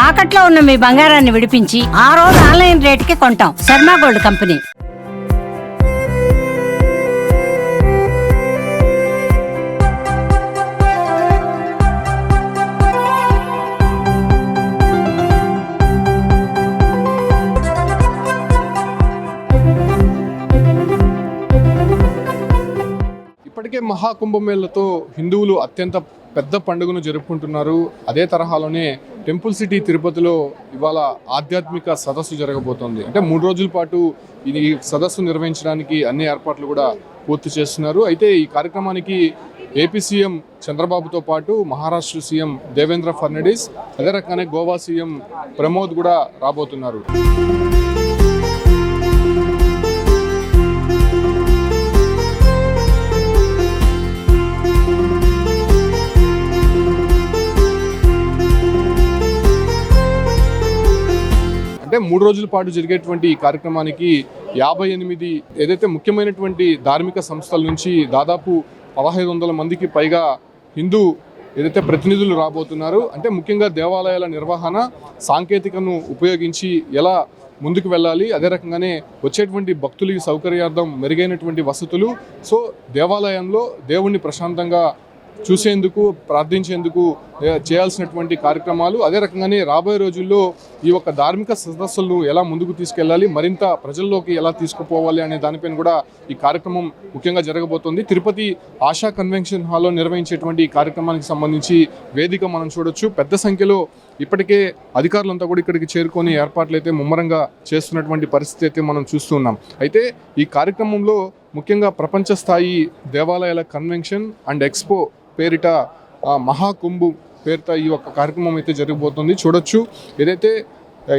తాకట్లో ఉన్న మీ బంగారాన్ని విడిపించి ఆ రోజు ఆన్లైన్ రేటుకి కొంటాం. Sharma gold company. ఇప్పటికే మహాకుంభమేళతో హిందువులు అత్యంత పెద్ద పండుగను జరుపుకుంటున్నారు. అదే తరహాలోనే టెంపుల్ సిటీ తిరుపతిలో ఇవాళ ఆధ్యాత్మిక సదస్సు జరగబోతోంది. అంటే 3 రోజుల పాటు ఇది సదస్సు నిర్వహించడానికి అన్ని ఏర్పాట్లు కూడా పూర్తి చేస్తున్నారు. అయితే ఈ కార్యక్రమానికి ఏపీ సీఎం చంద్రబాబుతో పాటు మహారాష్ట్ర సీఎం దేవేంద్ర ఫడ్నవీస్, అదే రకంగానే గోవా సీఎం ప్రమోద్ కూడా రాబోతున్నారు. అంటే 3 రోజుల పాటు జరిగేటువంటి ఈ కార్యక్రమానికి 58 ఏదైతే ముఖ్యమైనటువంటి ధార్మిక సంస్థల నుంచి దాదాపు 1500 మందికి పైగా హిందూ ఏదైతే ప్రతినిధులు రాబోతున్నారు. అంటే ముఖ్యంగా దేవాలయాల నిర్వహణ, సాంకేతికను ఉపయోగించి ఎలా ముందుకు వెళ్ళాలి, అదే రకంగానే వచ్చేటువంటి భక్తులకి సౌకర్యార్థం మెరుగైనటువంటి వసతులు, సో దేవాలయంలో దేవుణ్ణి ప్రశాంతంగా చూసేందుకు, ప్రార్థించేందుకు చేయాల్సినటువంటి కార్యక్రమాలు, అదే రకంగానే రాబోయే రోజుల్లో ఈ యొక్క ధార్మిక సదస్సులను ఎలా ముందుకు తీసుకెళ్ళాలి, మరింత ప్రజల్లోకి ఎలా తీసుకుపోవాలి అనే దానిపైన కూడా ఈ కార్యక్రమం ముఖ్యంగా జరగబోతోంది. తిరుపతి ఆశా కన్వెన్షన్ హాల్లో నిర్వహించేటువంటి ఈ కార్యక్రమానికి సంబంధించి వేదిక మనం చూడొచ్చు. పెద్ద సంఖ్యలో ఇప్పటికే అధికారులంతా కూడా ఇక్కడికి చేరుకొని ఏర్పాట్లు అయితే ముమ్మరంగా చేస్తున్నటువంటి పరిస్థితి అయితే మనం చూస్తున్నాం. అయితే ఈ కార్యక్రమంలో ముఖ్యంగా ప్రపంచ స్థాయి దేవాలయాల కన్వెన్షన్ అండ్ ఎక్స్పో పేరిట మహాకుంభు పేరిట ఈ యొక్క కార్యక్రమం అయితే జరగబోతుంది. చూడొచ్చు, ఏదైతే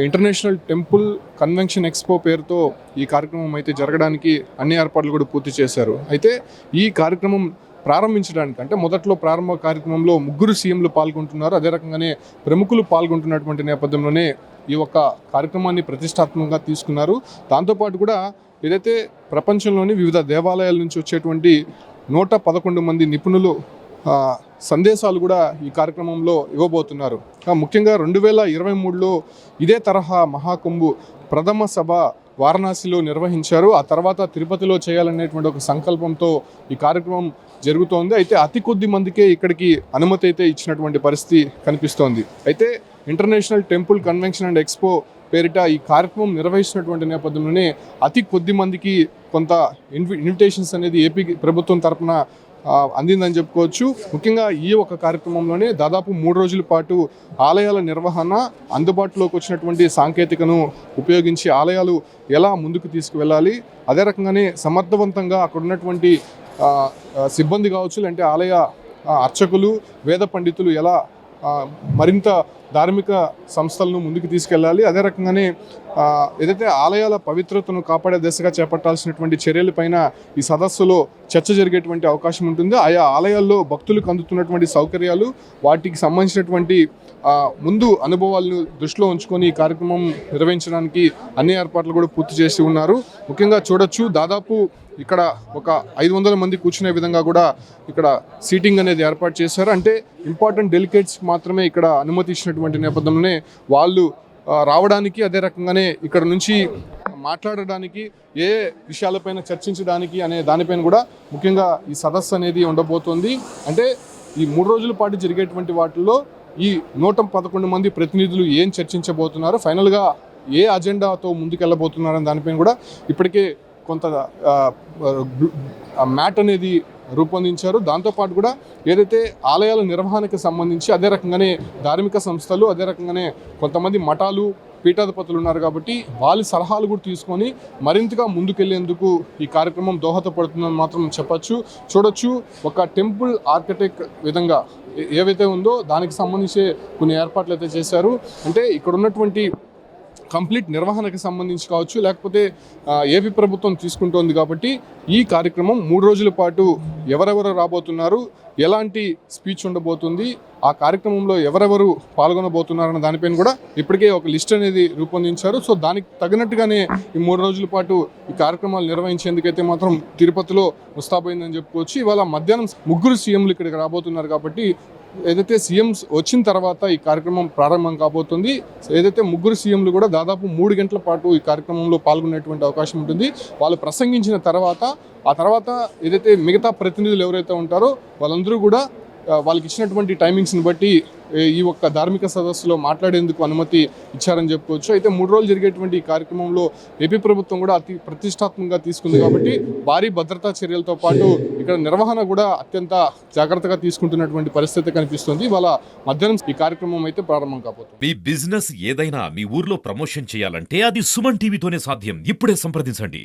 ఇంటర్నేషనల్ టెంపుల్ కన్వెన్షన్ ఎక్స్పో పేరుతో ఈ కార్యక్రమం అయితే జరగడానికి అన్ని ఏర్పాట్లు కూడా పూర్తి చేశారు. అయితే ఈ కార్యక్రమం ప్రారంభించడానికి, అంటే మొదట్లో ప్రారంభ కార్యక్రమంలో 3 సీఎంలు పాల్గొంటున్నారు. అదే రకంగానే ప్రముఖులు పాల్గొంటున్నటువంటి నేపథ్యంలోనే ఈ యొక్క కార్యక్రమాన్ని ప్రతిష్టాత్మకంగా తీసుకున్నారు. దాంతోపాటు కూడా ఏదైతే ప్రపంచంలోని వివిధ దేవాలయాల నుంచి వచ్చేటువంటి 111 మంది నిపుణులు సందేశాలు కూడా ఈ కార్యక్రమంలో ఇవ్వబోతున్నారు. ముఖ్యంగా 2023లో ఇదే తరహా మహాకుంభు ప్రథమ సభ వారణాసిలో నిర్వహించారు. ఆ తర్వాత తిరుపతిలో చేయాలనేటువంటి ఒక సంకల్పంతో ఈ కార్యక్రమం జరుగుతోంది. అయితే అతి కొద్ది మందికే ఇక్కడికి అనుమతి అయితే ఇచ్చినటువంటి పరిస్థితి కనిపిస్తోంది. అయితే international temple convention and expo పేరిట ఈ కార్యక్రమం నిర్వహిస్తున్నటువంటి నేపథ్యంలోనే అతి కొద్ది మందికి కొంత ఇన్విటేషన్స్ అనేది ఏపీ ప్రభుత్వం తరఫున అందిందని చెప్పుకోవచ్చు. ముఖ్యంగా ఈ ఒక కార్యక్రమంలోనే దాదాపు 3 రోజుల పాటు ఆలయాల నిర్వహణ, అందుబాటులోకి వచ్చినటువంటి సాంకేతికను ఉపయోగించి ఆలయాలు ఎలా ముందుకు తీసుకువెళ్ళాలి, అదే రకంగానే సమర్థవంతంగా అక్కడ ఉన్నటువంటి సిబ్బంది కావచ్చు, అంటే ఆలయ అర్చకులు, వేద పండితులు ఎలా మరింత ధార్మిక సంస్థలను ముందుకు తీసుకెళ్ళాలి, అదే రకంగానే ఏదైతే ఆలయాల పవిత్రతను కాపాడే దిశగా చేపట్టాల్సినటువంటి చర్యలపైన ఈ సదస్సులో చర్చ జరిగేటువంటి అవకాశం ఉంటుంది. ఆయా ఆలయాల్లో భక్తులకు అందుతున్నటువంటి సౌకర్యాలు, వాటికి సంబంధించినటువంటి ముందు అనుభవాలను దృష్టిలో ఉంచుకొని ఈ కార్యక్రమం నిర్వహించడానికి అన్ని ఏర్పాట్లు కూడా పూర్తి చేసి ఉన్నారు. ముఖ్యంగా చూడొచ్చు, దాదాపు ఇక్కడ ఒక 500 మంది కూర్చునే విధంగా కూడా ఇక్కడ సీటింగ్ అనేది ఏర్పాటు చేశారు. అంటే ఇంపార్టెంట్ డెలికేట్స్ మాత్రమే ఇక్కడ అనుమతి ఇచ్చినటువంటి నేపథ్యంలోనే వాళ్ళు రావడానికి, అదే రకంగానే ఇక్కడ నుంచి మాట్లాడడానికి, ఏ విషయాలపైన చర్చించడానికి అనే దానిపైన కూడా ముఖ్యంగా ఈ సదస్సు అనేది ఉండబోతోంది. అంటే ఈ 3 రోజుల పాటు జరిగేటువంటి వాటిల్లో ఈ 111 మంది ప్రతినిధులు ఏం చర్చించబోతున్నారు, ఫైనల్గా ఏ అజెండాతో ముందుకెళ్ళబోతున్నారని దానిపైన కూడా ఇప్పటికే కొంత మ్యాట్ అనేది రూపొందించారు. దాంతోపాటు కూడా ఏదైతే ఆలయాల నిర్వహణకు సంబంధించి, అదే రకంగానే ధార్మిక సంస్థలు, అదే రకంగానే కొంతమంది మఠాలు, పీఠాధిపతులు ఉన్నారు కాబట్టి వాళ్ళ సలహాలు కూడా తీసుకొని మరింతగా ముందుకెళ్లేందుకు ఈ కార్యక్రమం దోహదపడుతుందని మాత్రం చెప్పచ్చు. చూడొచ్చు, ఒక టెంపుల్ ఆర్కిటెక్ట్ విధంగా ఏవైతే ఉందో దానికి సంబంధించి కొన్ని ఏర్పాట్లు అయితే చేశారు. అంటే ఇక్కడ ఉన్నటువంటి కంప్లీట్ నిర్వహణకు సంబంధించి కావచ్చు, లేకపోతే ఏపీ ప్రభుత్వం తీసుకుంటోంది కాబట్టి ఈ కార్యక్రమం 3 రోజుల పాటు ఎవరెవరు రాబోతున్నారు, ఎలాంటి స్పీచ్ ఉండబోతుంది, ఆ కార్యక్రమంలో ఎవరెవరు పాల్గొనబోతున్నారన్న దానిపైన కూడా ఇప్పటికే ఒక లిస్ట్ అనేది రూపొందించారు. సో దానికి తగినట్టుగానే ఈ 3 రోజుల పాటు ఈ కార్యక్రమాలు నిర్వహించేందుకైతే మాత్రం తిరుపతిలో ముస్తాబైందని చెప్పుకోవచ్చు. ఇవాళ మధ్యాహ్నం 3 సీఎంలు ఇక్కడికి రాబోతున్నారు కాబట్టి ఏదైతే సీఎంస్ వచ్చిన తర్వాత ఈ కార్యక్రమం ప్రారంభం కాబోతుంది. ఏదైతే ముగ్గురు సీఎంలు కూడా దాదాపు 3 గంటల పాటు ఈ కార్యక్రమంలో పాల్గొనేటువంటి అవకాశం ఉంటుంది. వాళ్ళు ప్రసంగించిన తర్వాత ఆ తర్వాత ఏదైతే మిగతా ప్రతినిధులు ఎవరైతే ఉంటారో వాళ్ళందరూ కూడా వాళ్ళకి ఇచ్చినటువంటి టైమింగ్స్ని బట్టి ఈ ఒక్క ధార్మిక సదస్సులో మాట్లాడేందుకు అనుమతి ఇచ్చారని చెప్పుకోవచ్చు. అయితే 3 రోజులు జరిగేటువంటి ఈ కార్యక్రమంలో ఏపీ ప్రభుత్వం కూడా అతి ప్రతిష్టాత్మకంగా తీసుకుంది కాబట్టి భారీ భద్రతా చర్యలతో పాటు ఇక్కడ నిర్వహణ కూడా అత్యంత జాగ్రత్తగా తీసుకుంటున్నటువంటి పరిస్థితి కనిపిస్తుంది. ఇవాళ మధ్యాహ్నం ఈ కార్యక్రమం అయితే ప్రారంభం కాబోతుంది. మీ బిజినెస్ ఏదైనా మీ ఊర్లో ప్రమోషన్ చేయాలంటే అది సుమన్ టీవీతోనే సాధ్యం. ఇప్పుడే సంప్రదించండి.